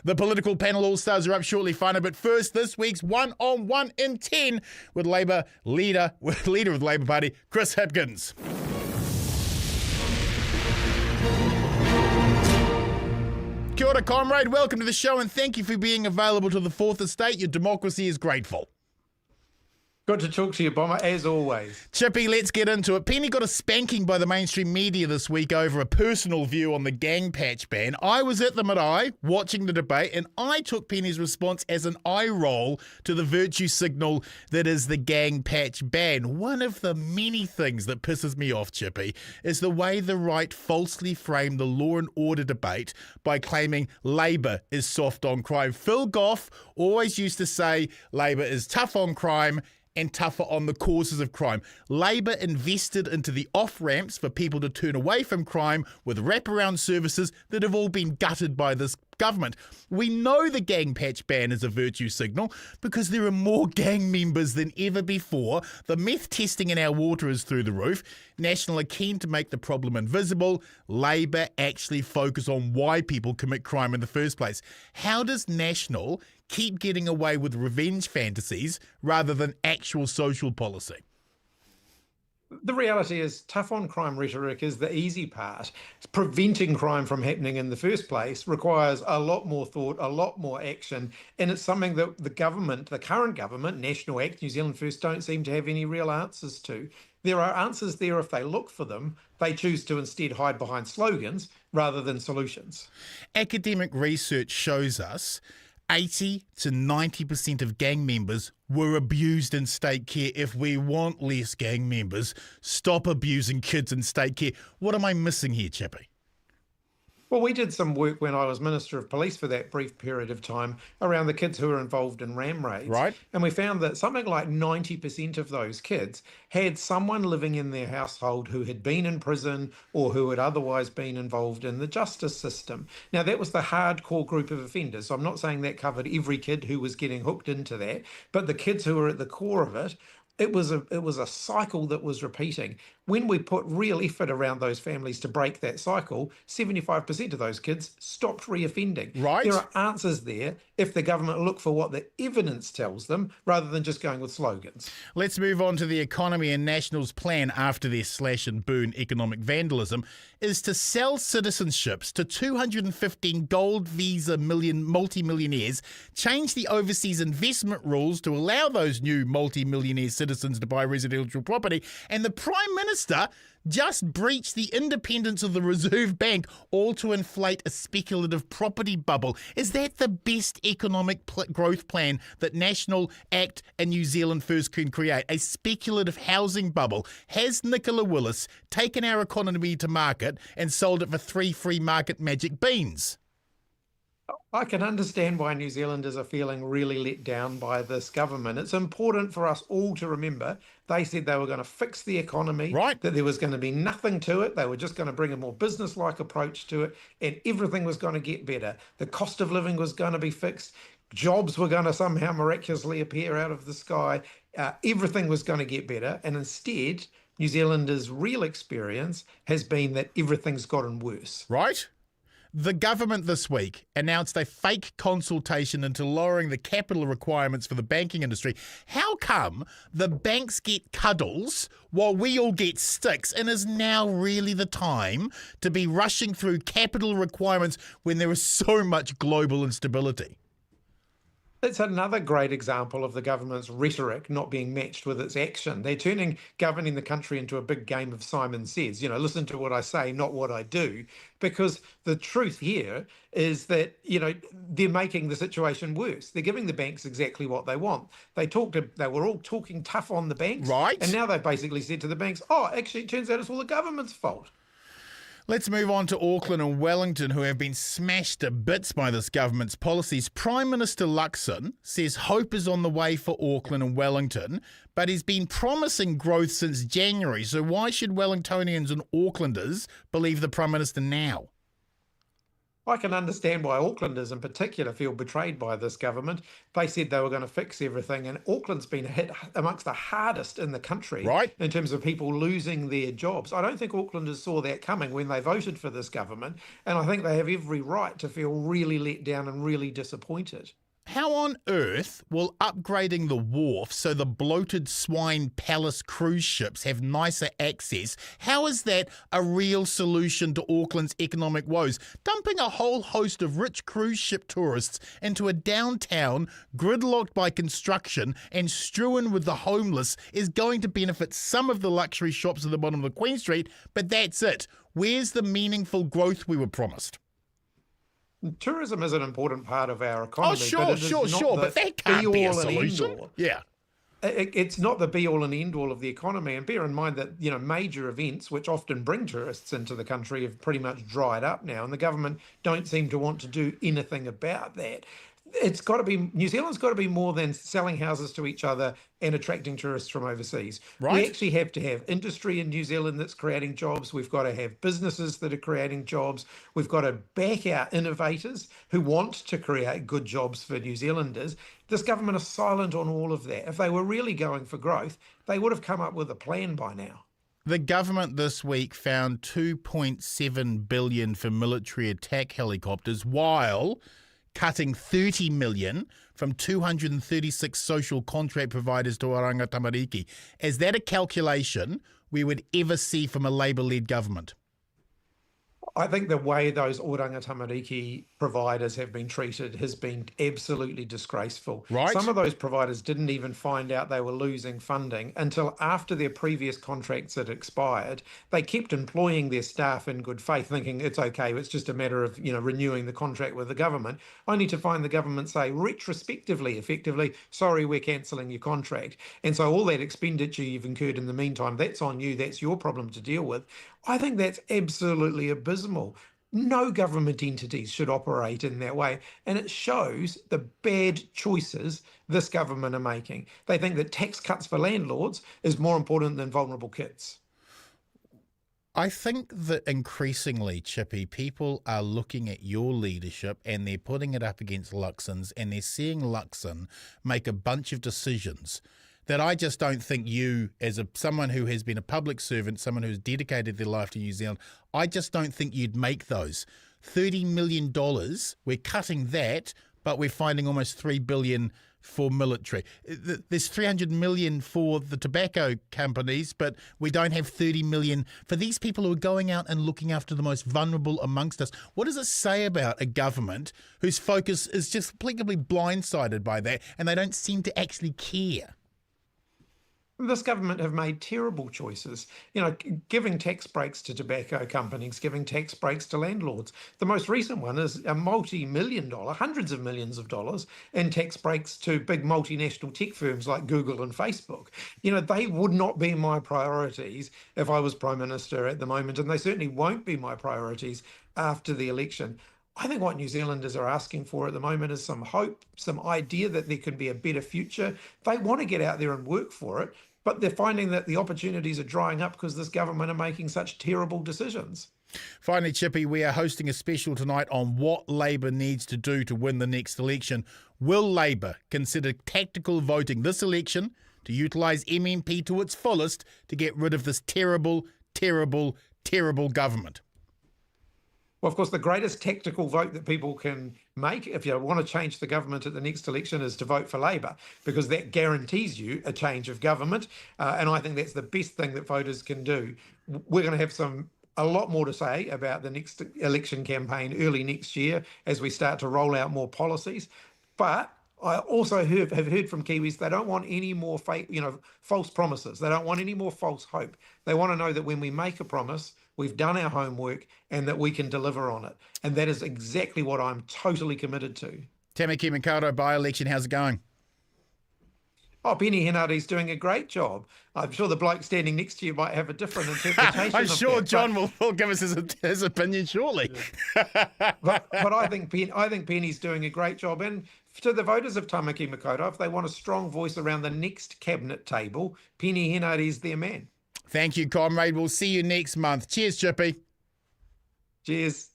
The political panel all-stars are up shortly, Whānau, but first, this week's 1-on-1 in 10 with leader of the Labour Party, Chris Hipkins. Kia ora, comrade. Welcome to the show and thank you for being available to the Fourth Estate. Your democracy is grateful. Good to talk to you, Bomber, as always. Chippy, let's get into it. Penny got a spanking by the mainstream media this week over a personal view on the gang patch ban. I was at the marae watching the debate, and I took Penny's response as an eye roll to the virtue signal that is the gang patch ban. One of the many things that pisses me off, Chippy, is the way the right falsely framed the law and order debate by claiming Labour is soft on crime. Phil Goff always used to say Labour is tough on crime and tougher on the causes of crime. Labour invested into the off-ramps for people to turn away from crime with wraparound services that have all been gutted by this government. We know the gang patch ban is a virtue signal because there are more gang members than ever before. The meth testing in our water is through the roof. National are keen to make the problem invisible. Labour actually focus on why people commit crime in the first place. How does National keep getting away with revenge fantasies rather than actual social policy? The reality is tough on crime rhetoric is the easy part. Preventing crime from happening in the first place requires a lot more thought, a lot more action, and it's something that the government, the current government, National Act, New Zealand First, don't seem to have any real answers to. There are answers there if they look for them. They choose to instead hide behind slogans rather than solutions. Academic research shows us 80 to 90% of gang members were abused in state care. If we want less gang members, stop abusing kids in state care. What am I missing here, Chippy? Well, we did some work when I was Minister of Police for that brief period of time around the kids who were involved in ram raids. Right. And we found that something like 90% of those kids had someone living in their household who had been in prison or who had otherwise been involved in the justice system. Now, that was the hardcore group of offenders. So I'm not saying that covered every kid who was getting hooked into that, but the kids who were at the core of it, it was a cycle that was repeating. When we put real effort around those families to break that cycle, 75% of those kids stopped reoffending. Right. There are answers there if the government look for what the evidence tells them rather than just going with slogans. Let's move on to the economy. And National's plan after their slash and burn economic vandalism is to sell citizenships to 215 gold visa multi-millionaires, change the overseas investment rules to allow those new multi-millionaire citizens to buy residential property, and the Prime Minister just breached the independence of the Reserve Bank, all to inflate a speculative property bubble. Is that the best economic growth plan that National Act and New Zealand First can create? A speculative housing bubble? Has Nicola Willis taken our economy to market and sold it for 3 free market magic beans? I can understand why New Zealanders are feeling really let down by this government. It's important for us all to remember they said they were going to fix the economy, right, that there was going to be nothing to it. They were just going to bring a more business-like approach to it, and everything was going to get better. The cost of living was going to be fixed. Jobs were going to somehow miraculously appear out of the sky. Everything was going to get better. And instead, New Zealanders' real experience has been that everything's gotten worse. Right. The government this week announced a fake consultation into lowering the capital requirements for the banking industry. How come the banks get cuddles while we all get sticks, and is now really the time to be rushing through capital requirements when there is so much global instability? It's another great example of the government's rhetoric not being matched with its action. They're turning governing the country into a big game of Simon Says. You know, listen to what I say, not what I do. Because the truth here is that, you know, they're making the situation worse. They're giving the banks exactly what they want. They were all talking tough on the banks. Right. And now they basically said to the banks, oh, actually, it turns out it's all the government's fault. Let's move on to Auckland and Wellington, who have been smashed to bits by this government's policies. Prime Minister Luxon says hope is on the way for Auckland and Wellington, but he's been promising growth since January. So why should Wellingtonians and Aucklanders believe the Prime Minister now? I can understand why Aucklanders in particular feel betrayed by this government. They said they were going to fix everything, and Auckland's been hit amongst the hardest in the country Right? in terms of people losing their jobs. I don't think Aucklanders saw that coming when they voted for this government, and I think they have every right to feel really let down and really disappointed. How on earth will upgrading the wharf so the bloated swine palace cruise ships have nicer access, how is that a real solution to Auckland's economic woes? Dumping a whole host of rich cruise ship tourists into a downtown gridlocked by construction and strewn with the homeless is going to benefit some of the luxury shops at the bottom of the Queen Street, but that's it. Where's the meaningful growth we were promised? Tourism is an important part of our economy. Oh, sure, but that can't be a solution. Yeah. It's not the be all and end all of the economy. And bear in mind that, major events which often bring tourists into the country have pretty much dried up now, and the government don't seem to want to do anything about that. New Zealand's got to be more than selling houses to each other and attracting tourists from overseas. Right. We actually have to have industry in New Zealand that's creating jobs. We've got to have businesses that are creating jobs. We've got to back our innovators who want to create good jobs for New Zealanders. This government is silent on all of that. If they were really going for growth, they would have come up with a plan by now. The government this week found $2.7 billion for military attack helicopters while cutting $30 million from 236 social contract providers to Oranga Tamariki. Is that a calculation we would ever see from a Labour-led government? I think the way those Oranga Tamariki providers have been treated has been absolutely disgraceful. Right. Some of those providers didn't even find out they were losing funding until after their previous contracts had expired. They kept employing their staff in good faith, thinking it's okay, it's just a matter of renewing the contract with the government, only to find the government say retrospectively, effectively, sorry, we're cancelling your contract. And so all that expenditure you've incurred in the meantime, that's on you, that's your problem to deal with. I think that's absolutely abysmal. No government entities should operate in that way. And it shows the bad choices this government are making. They think that tax cuts for landlords is more important than vulnerable kids. I think that increasingly, Chippy, people are looking at your leadership and they're putting it up against Luxon's, and they're seeing Luxon make a bunch of decisions that I just don't think you, as someone who has been a public servant, someone who's dedicated their life to New Zealand, I just don't think you'd make those. $30 million, we're cutting that, but we're finding almost $3 billion for military. There's $300 million for the tobacco companies, but we don't have $30 million for these people who are going out and looking after the most vulnerable amongst us. What does it say about a government whose focus is just completely blindsided by that, and they don't seem to actually care? This government have made terrible choices, giving tax breaks to tobacco companies, giving tax breaks to landlords. The most recent one is a multi-million dollar, hundreds of millions of dollars in tax breaks to big multinational tech firms like Google and Facebook. They would not be my priorities if I was Prime Minister at the moment, and they certainly won't be my priorities after the election. I think what New Zealanders are asking for at the moment is some hope, some idea that there can be a better future. They want to get out there and work for it, but they're finding that the opportunities are drying up because this government are making such terrible decisions. Finally, Chippy, we are hosting a special tonight on what Labour needs to do to win the next election. Will Labour consider tactical voting this election to utilise MMP to its fullest to get rid of this terrible, terrible, terrible government? Well, of course, the greatest tactical vote that people can make if you want to change the government at the next election is to vote for Labour, because that guarantees you a change of government. And I think that's the best thing that voters can do. We're going to have a lot more to say about the next election campaign early next year as we start to roll out more policies. But I also have heard from Kiwis they don't want any more fake, false promises. They don't want any more false hope. They want to know that when we make a promise, we've done our homework and that we can deliver on it. And that is exactly what I'm totally committed to. Tamaki Makaurau, by-election, how's it going? Oh, Penny Henardy's doing a great job. I'm sure the bloke standing next to you might have a different interpretation. I'm sure John will give us his opinion shortly. but I think Penny's doing a great job. And to the voters of Tamaki Makaurau, if they want a strong voice around the next cabinet table, Penny Henardy's their man. Thank you, comrade. We'll see you next month. Cheers, Chippy. Cheers.